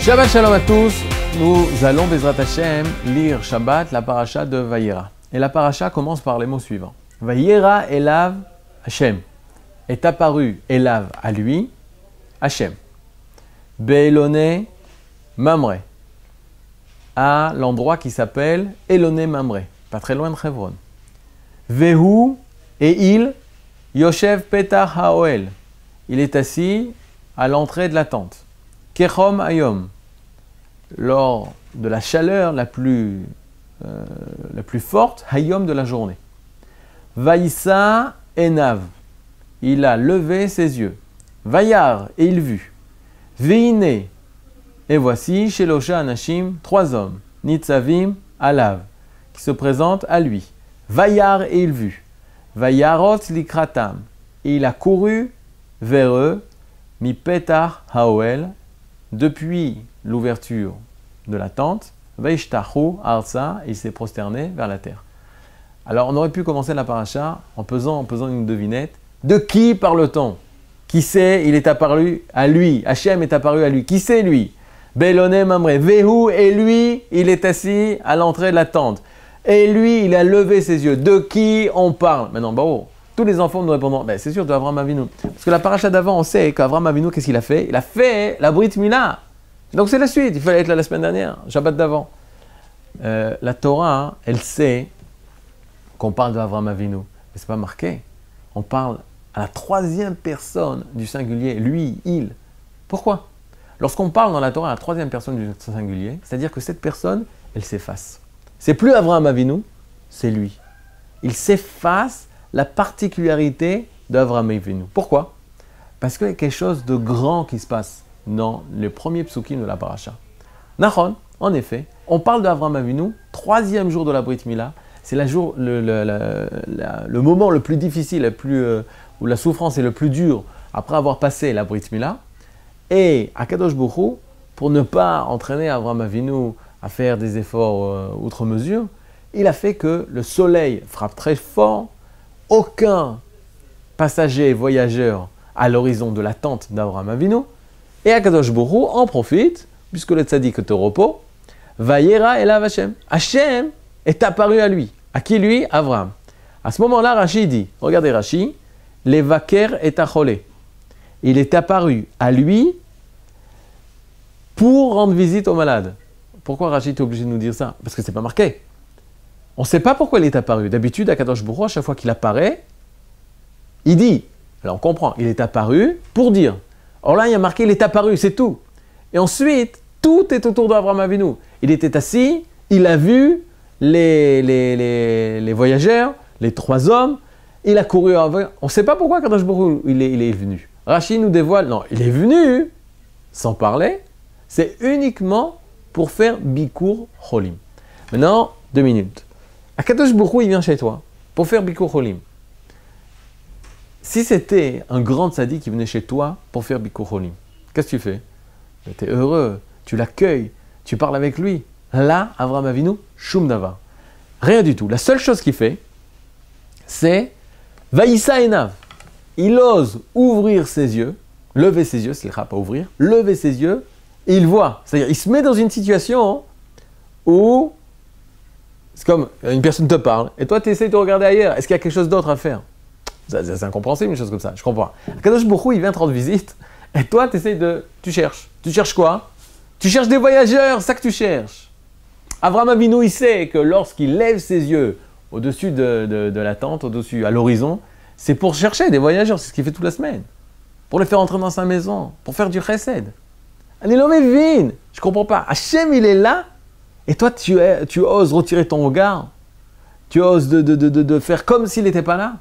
Shabbat Shalom à tous, nous allons Bezrat Hashem lire Shabbat, la paracha de Vayera. Et la paracha commence par les mots suivants. Vayera Elav Hashem, est apparu Elav à lui, Hashem. Be'elone Mamre, à l'endroit qui s'appelle Elone Mamre, pas très loin de Hebron. Vehu, et il, Yoshev Petach Haoel, il est assis à l'entrée de la tente. Kechom Ayom, lors de la chaleur la plus forte, Hayom de la journée. Vaïssa Enav, il a levé ses yeux. Vayar, et il vit. Veine, et voici, Shelosha Anashim, 3 hommes, Nitzavim Alav, qui se présentent à lui. Vayar, et il vit. Vayarot Likratam, et il a couru vers eux, Mi Petach Haoel, depuis l'ouverture de la tente, Vaishtachu Arsa, il s'est prosterné vers la terre. Alors on aurait pu commencer la paracha en pesant une devinette. De qui parle-t-on? Qui c'est? Il est apparu à lui. Hachem est apparu à lui. Qui c'est lui? Be'elone Mamre. Vehu, et lui, il est assis à l'entrée de la tente. Et lui, il a levé ses yeux. De qui on parle? Maintenant, tous les enfants nous répondront, c'est sûr de Avraham Avinu. Parce que la paracha d'avant, on sait qu'Avraham Avinu, qu'est-ce qu'il a fait? Il a fait la Brit Mila. Donc c'est la suite, il fallait être là la semaine dernière, Shabbat d'avant. La Torah, elle sait qu'on parle d'Avraham Avinu, mais ce n'est pas marqué. On parle à la 3e personne du singulier, lui, il. Pourquoi? Lorsqu'on parle dans la Torah à la 3e personne du singulier, c'est-à-dire que cette personne, elle s'efface. C'est plus Avraham Avinu, c'est lui. Il s'efface la particularité d'Avraham Avinu. Pourquoi? Parce qu'il y a quelque chose de grand qui se passe dans les premiers psukim de la paracha. Nachon, en effet, on parle d'Avraham Avinu, 3e jour de la Brit Mila, c'est le moment le plus difficile, où la souffrance est le plus dure après avoir passé la Brit Mila. Et Akadosh Baruch Hu, pour ne pas entraîner Avraham Avinu à faire des efforts outre mesure, il a fait que le soleil frappe très fort, aucun passager, voyageur à l'horizon de la tente d'Avraham Avinu, et Akadosh Baruch Hu en profite, puisque le tzaddik est au repos, Vayera Elav Hashem. Hashem est apparu à lui. À qui lui? Avraham. À ce moment-là, Rashi dit, regardez Rashi, Levaker et Acholé. Il est apparu à lui pour rendre visite aux malades. Pourquoi Rashi est obligé de nous dire ça? Parce que ce n'est pas marqué. On ne sait pas pourquoi il est apparu. D'habitude, Akadosh Baruch Hu, à chaque fois qu'il apparaît, il dit, alors on comprend, il est apparu pour dire. Or là, il y a marqué, il est apparu, c'est tout. Et ensuite, tout est autour d'Avraham Avinu. Il était assis, il a vu les voyageurs, les 3 hommes, il a couru avec. On ne sait pas pourquoi Kadosh Baruch Hu, il est venu. Rashi nous dévoile, non, il est venu, sans parler, c'est uniquement pour faire Bikur Cholim. Maintenant, 2 minutes. Kadosh Baruch Hu, il vient chez toi pour faire Bikur Cholim. Si c'était un grand tzaddik qui venait chez toi pour faire Bikur Cholim, qu'est-ce que tu fais? Tu es heureux, tu l'accueilles, tu parles avec lui. Là, Avraham Avinu, Shum Davar. Rien du tout. La seule chose qu'il fait, c'est Vaïssa Enav. Il ose ouvrir ses yeux, lever ses yeux, c'est le pas ouvrir, lever ses yeux, et il voit. C'est-à-dire, il se met dans une situation où c'est comme une personne te parle, et toi, tu essaies de regarder ailleurs. Est-ce qu'il y a quelque chose d'autre à faire? C'est incompréhensible, une chose comme ça. Je comprends. Kadosh Baruch Hu, il vient te rendre visite, et toi, tu essaies de. Tu cherches. Tu cherches quoi? Tu cherches des voyageurs, c'est ça que tu cherches. Avraham Avinu, il sait que lorsqu'il lève ses yeux au-dessus de la tente, au-dessus, à l'horizon, c'est pour chercher des voyageurs. C'est ce qu'il fait toute la semaine. Pour les faire entrer dans sa maison, pour faire du chesed. Je ne comprends pas. Hachem, il est là, et toi, tu oses retirer ton regard. Tu oses de faire comme s'il n'était pas là.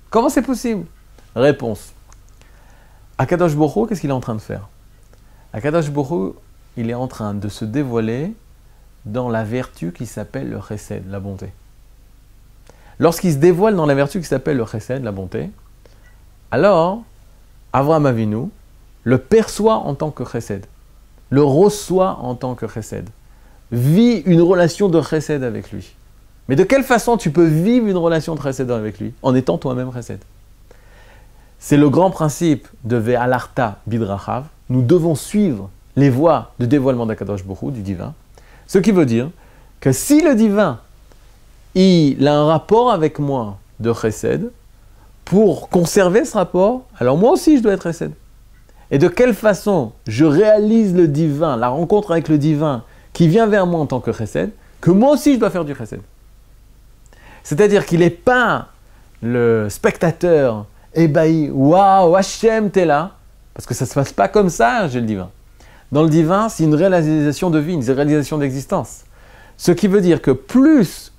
Comment c'est possible? Réponse. Akadosh Baruch Hu, qu'est-ce qu'il est en train de faire? Akadosh Baruch Hu, il est en train de se dévoiler dans la vertu qui s'appelle le chesed, la bonté. Lorsqu'il se dévoile dans la vertu qui s'appelle le chesed, la bonté, alors Avraham Avinu le perçoit en tant que chesed, le reçoit en tant que chesed, vit une relation de chesed avec lui. Mais de quelle façon tu peux vivre une relation de chesed avec lui? En étant toi-même chesed. C'est le grand principe de Ve'alarta bidrachav. Nous devons suivre les voies de dévoilement d'Akadosh Baruch Hu, du divin. Ce qui veut dire que si le divin, il a un rapport avec moi de chesed, pour conserver ce rapport, alors moi aussi je dois être chesed. Et de quelle façon je réalise le divin, la rencontre avec le divin qui vient vers moi en tant que chesed, que moi aussi je dois faire du chesed. C'est-à-dire qu'il n'est pas le spectateur ébahi, waouh, Hachem, t'es là, parce que ça ne se passe pas comme ça, j'ai le divin. Dans le divin, c'est une réalisation de vie, une réalisation d'existence. Ce qui veut dire que plus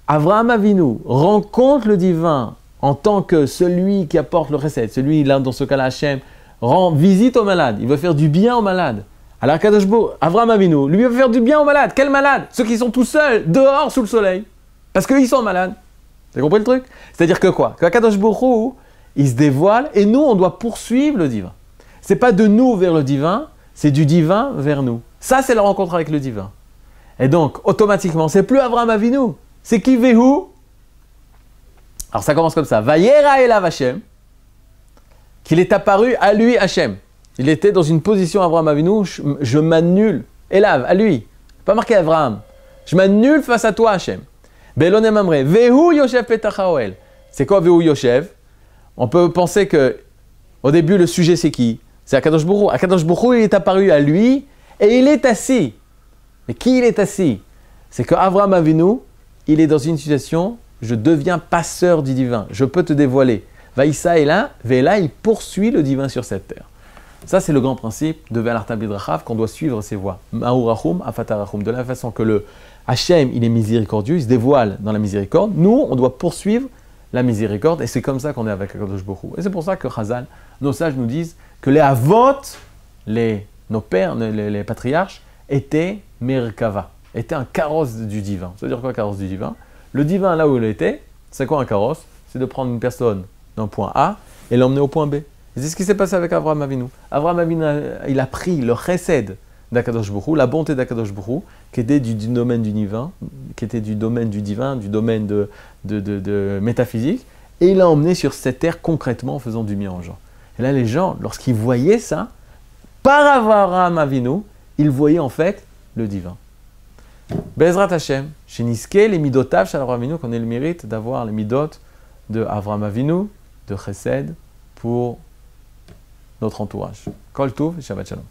Avraham Avinu rencontre le divin en tant que celui qui apporte le chesed, celui là dans ce cas-là Hachem, rend visite aux malades, il veut faire du bien aux malades. Alors Kadosh Baruch Hu, Avraham Avinu, lui veut faire du bien aux malades. Quels malades? Ceux qui sont tout seuls, dehors, sous le soleil. Parce qu'ils sont malades. Vous avez compris le truc? C'est-à-dire que quoi? Que Kadosh Baruch Hu, il se dévoile et nous, on doit poursuivre le divin. C'est pas de nous vers le divin, c'est du divin vers nous. Ça, c'est la rencontre avec le divin. Et donc, automatiquement, c'est plus Avraham Avinu. C'est qui Vehu? Alors ça commence comme ça. Vayera elav Hashem. Qu'il est apparu à lui Hachem. Il était dans une position Avraham Avinu, je m'annule. Elav, à lui. Pas marqué Avraham. Je m'annule face à toi Hachem. Belonem Amre. Vehu Yoshev Petach Haoel. C'est quoi Vehu Yoshev? On peut penser que, au début, le sujet c'est qui? C'est Akadosh Baruch Hu. Akadosh Baruch Hu, il est apparu à lui et il est assis. Mais qui il est assis? C'est que Avraham Avinu, il est dans une situation, je deviens passeur du divin. Je peux te dévoiler. Vaïssa est là, Véla, il poursuit le divin sur cette terre. Ça, c'est le grand principe de Ve'alarta Bidrachav, qu'on doit suivre ses voies. Ma'urachum, afatarachum. De la façon que le Hachem, il est miséricordieux, il se dévoile dans la miséricorde. Nous, on doit poursuivre la miséricorde, et c'est comme ça qu'on est avec Akadosh Baruch Hu. Et c'est pour ça que Chazal, nos sages nous disent que les Avot, nos pères, les patriarches, étaient Merkava, étaient un carrosse du divin. Ça veut dire quoi, carrosse du divin? Le divin, là où il était, c'est quoi un carrosse? C'est de prendre une personne d'un point A et l'emmener au point B. Et c'est ce qui s'est passé avec Avraham Avinu. Avraham Avinu, il a pris le chesed d'Akadosh Baruch Hu, la bonté d'Akadosh Baruch Hu, qui était du domaine du divin, qui était du domaine du divin, du domaine de métaphysique, et il l'a emmené sur cette terre concrètement en faisant du bien aux gens. Et là, les gens, lorsqu'ils voyaient ça, par Avraham Avinu, ils voyaient en fait le divin. Bezrat Hashem, chez Niske, les midotav chez Avraham Avinu, qu'on ait le mérite d'avoir les midot de Avraham Avinu, de Chesed, pour notre entourage. Kol Tov et Shabbat Shalom.